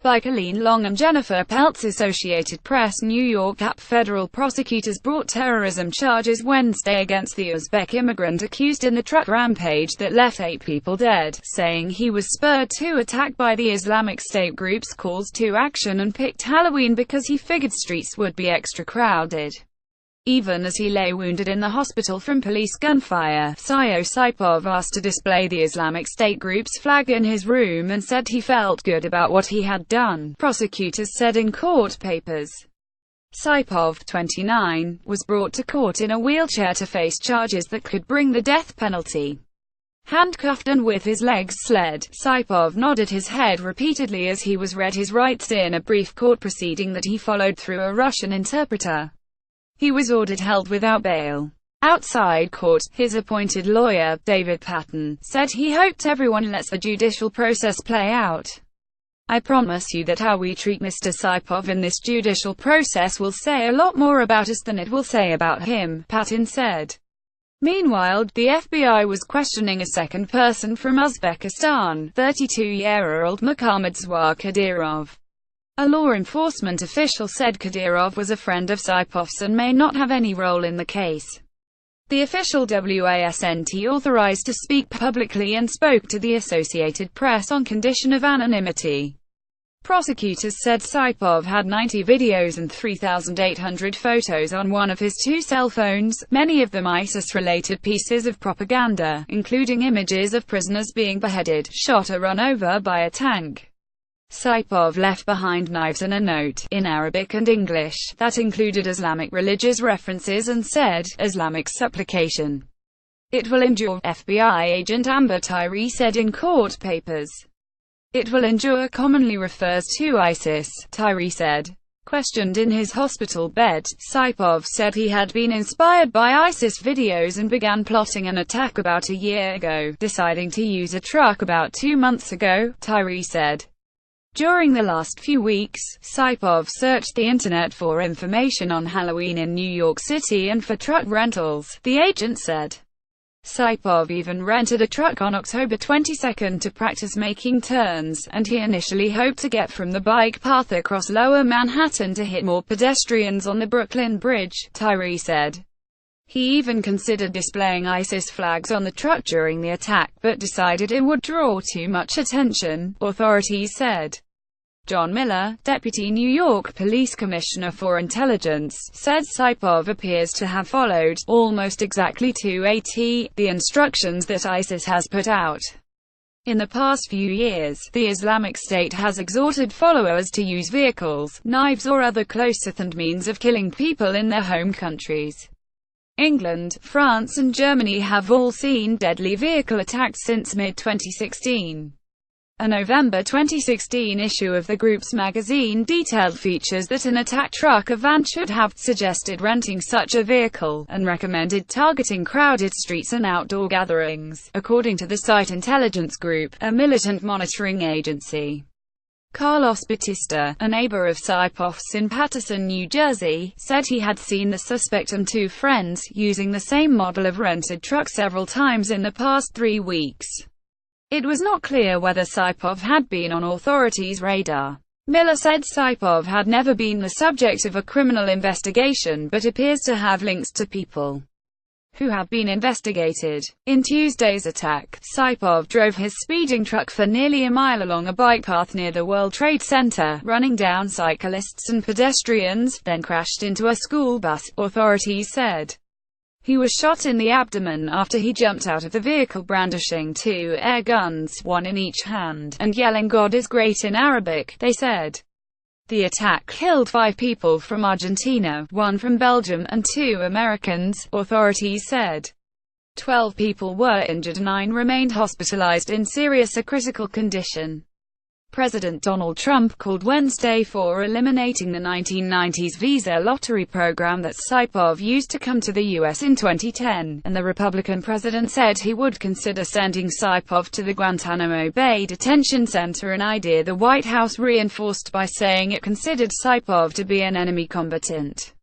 by COLLEEN Long and Jennifer PELTZAssociated Press. New York federal prosecutors brought terrorism charges Wednesday against the Uzbek immigrant accused in the truck rampage that left 8 people dead, saying he was spurred to attack by the Islamic State group's calls to action and picked Halloween because he figured streets would be extra crowded. Even as he lay wounded in the hospital from police gunfire, Saipov asked to display the Islamic State group's flag in his room and said he felt good about what he had done, prosecutors said in court papers. Saipov, 29, was brought to court in a wheelchair to face charges that could bring the death penalty. Handcuffed and with his legs sled, Saipov nodded his head repeatedly as he was read his rights in a brief court proceeding that he followed through a Russian interpreter. He was ordered held without bail. Outside court, his appointed lawyer, David Patton, said he hoped everyone lets the judicial process play out. "I promise you that how we treat Mr. Saipov in this judicial process will say a lot more about us than it will say about him," Patton said. Meanwhile, the FBI was questioning a second person from Uzbekistan, 32-year-old Muhammadreza Kadyrov. A law enforcement official said Kadyrov was a friend of Saipov's and may not have any role in the case. The official wasn't authorized to speak publicly and spoke to the Associated Press on condition of anonymity. Prosecutors said Saipov had 90 videos and 3,800 photos on one of his 2 cell phones, many of them ISIS-related pieces of propaganda, including images of prisoners being beheaded, shot or run over by a tank. Saipov left behind knives and a note, in Arabic and English, that included Islamic religious references and said, "Islamic supplication. It will endure," FBI agent Amber Tyree said in court papers. "It will endure" commonly refers to ISIS, Tyree said. Questioned in his hospital bed, Saipov said he had been inspired by ISIS videos and began plotting an attack about a year ago, deciding to use a truck about 2 months ago, Tyree said. During the last few weeks, Saipov searched the internet for information on Halloween in New York City and for truck rentals, the agent said. Saipov even rented a truck on October 22 to practice making turns, and he initially hoped to get from the bike path across Lower Manhattan to hit more pedestrians on the Brooklyn Bridge, Tyree said. He even considered displaying ISIS flags on the truck during the attack, but decided it would draw too much attention, authorities said. John Miller, deputy New York Police Commissioner for Intelligence, said Saipov appears to have followed, almost exactly to a T, the instructions that ISIS has put out. In the past few years, the Islamic State has exhorted followers to use vehicles, knives or other close-at-hand means of killing people in their home countries. England, France and Germany have all seen deadly vehicle attacks since mid-2016. A November 2016 issue of the group's magazine detailed features that an attack truck or van should have, suggested renting such a vehicle, and recommended targeting crowded streets and outdoor gatherings, according to the site Intelligence Group, a militant monitoring agency. Carlos Batista, a neighbor of Saipov's in Paterson, New Jersey, said he had seen the suspect and 2 friends using the same model of rented truck several times in the past 3 weeks. It was not clear whether Saipov had been on authorities' radar. Miller said Saipov had never been the subject of a criminal investigation but appears to have links to people who have been investigated. In Tuesday's attack, Saipov drove his speeding truck for nearly a mile along a bike path near the World Trade Center, running down cyclists and pedestrians, then crashed into a school bus, authorities said. He was shot in the abdomen after he jumped out of the vehicle brandishing 2 air guns, 1 in each hand, and yelling "God is great" in Arabic, they said. The attack killed 5 people from Argentina, 1 from Belgium, and 2 Americans, authorities said. 12 people were injured, 9 remained hospitalized in serious or critical condition. President Donald Trump called Wednesday for eliminating the 1990s visa lottery program that Saipov used to come to the U.S. in 2010, and the Republican president said he would consider sending Saipov to the Guantanamo Bay Detention Center, an idea the White House reinforced by saying it considered Saipov to be an enemy combatant.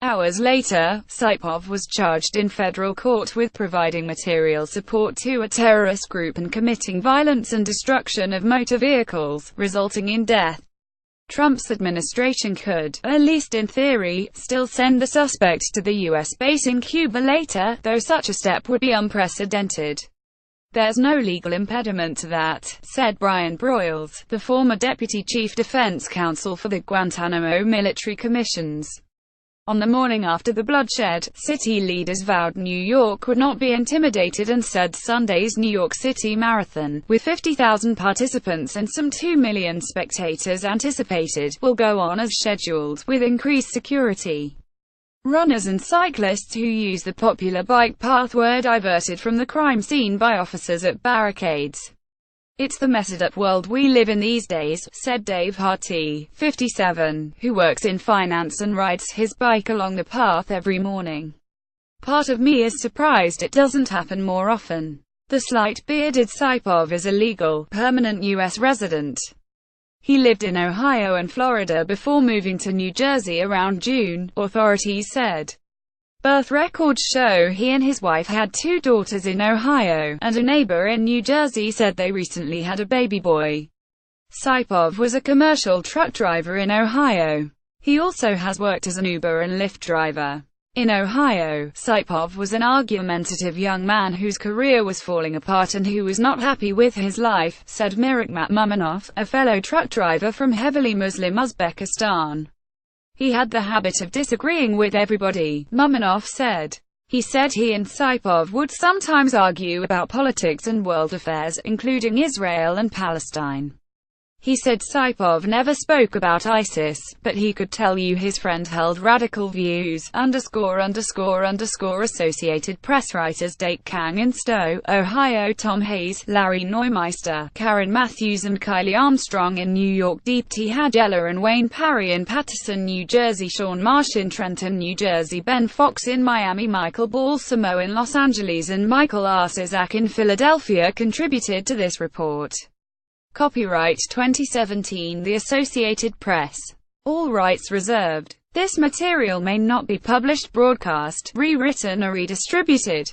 Hours later, Saipov was charged in federal court with providing material support to a terrorist group and committing violence and destruction of motor vehicles, resulting in death. Trump's administration could, at least in theory, still send the suspect to the U.S. base in Cuba later, though such a step would be unprecedented. "There's no legal impediment to that," said Brian Broyles, the former deputy chief defense counsel for the Guantanamo military commissions. On the morning after the bloodshed, city leaders vowed New York would not be intimidated and said Sunday's New York City Marathon, with 50,000 participants and some 2 million spectators anticipated, will go on as scheduled, with increased security. Runners and cyclists who use the popular bike path were diverted from the crime scene by officers at barricades. "It's the messed-up world we live in these days," said Dave Hartee, 57, who works in finance and rides his bike along the path every morning. "Part of me is surprised it doesn't happen more often." The slight bearded Saipov is a legal, permanent U.S. resident. He lived in Ohio and Florida before moving to New Jersey around June, authorities said. Birth records show he and his wife had 2 daughters in Ohio, and a neighbor in New Jersey said they recently had a baby boy. Saipov was a commercial truck driver in Ohio. He also has worked as an Uber and Lyft driver. In Ohio, Saipov was an argumentative young man whose career was falling apart and who was not happy with his life, said Mirakmat Muminov, a fellow truck driver from heavily Muslim Uzbekistan. "He had the habit of disagreeing with everybody," Muminov said. He said he and Saipov would sometimes argue about politics and world affairs, including Israel and Palestine. He said Saipov never spoke about ISIS, but he could tell you his friend held radical views. Associated Press writers Dake Kang in Stowe, Ohio, Tom Hayes, Larry Neumeister, Karen Matthews and Kylie Armstrong in New York, Deepti Hajela and Wayne Parry in Paterson, New Jersey, Sean Marsh in Trenton, New Jersey, Ben Fox in Miami, Michael Balsamo in Los Angeles and Michael Arcizak in Philadelphia contributed to this report. Copyright 2017 The Associated Press. All rights reserved. This material may not be published, broadcast, rewritten or redistributed.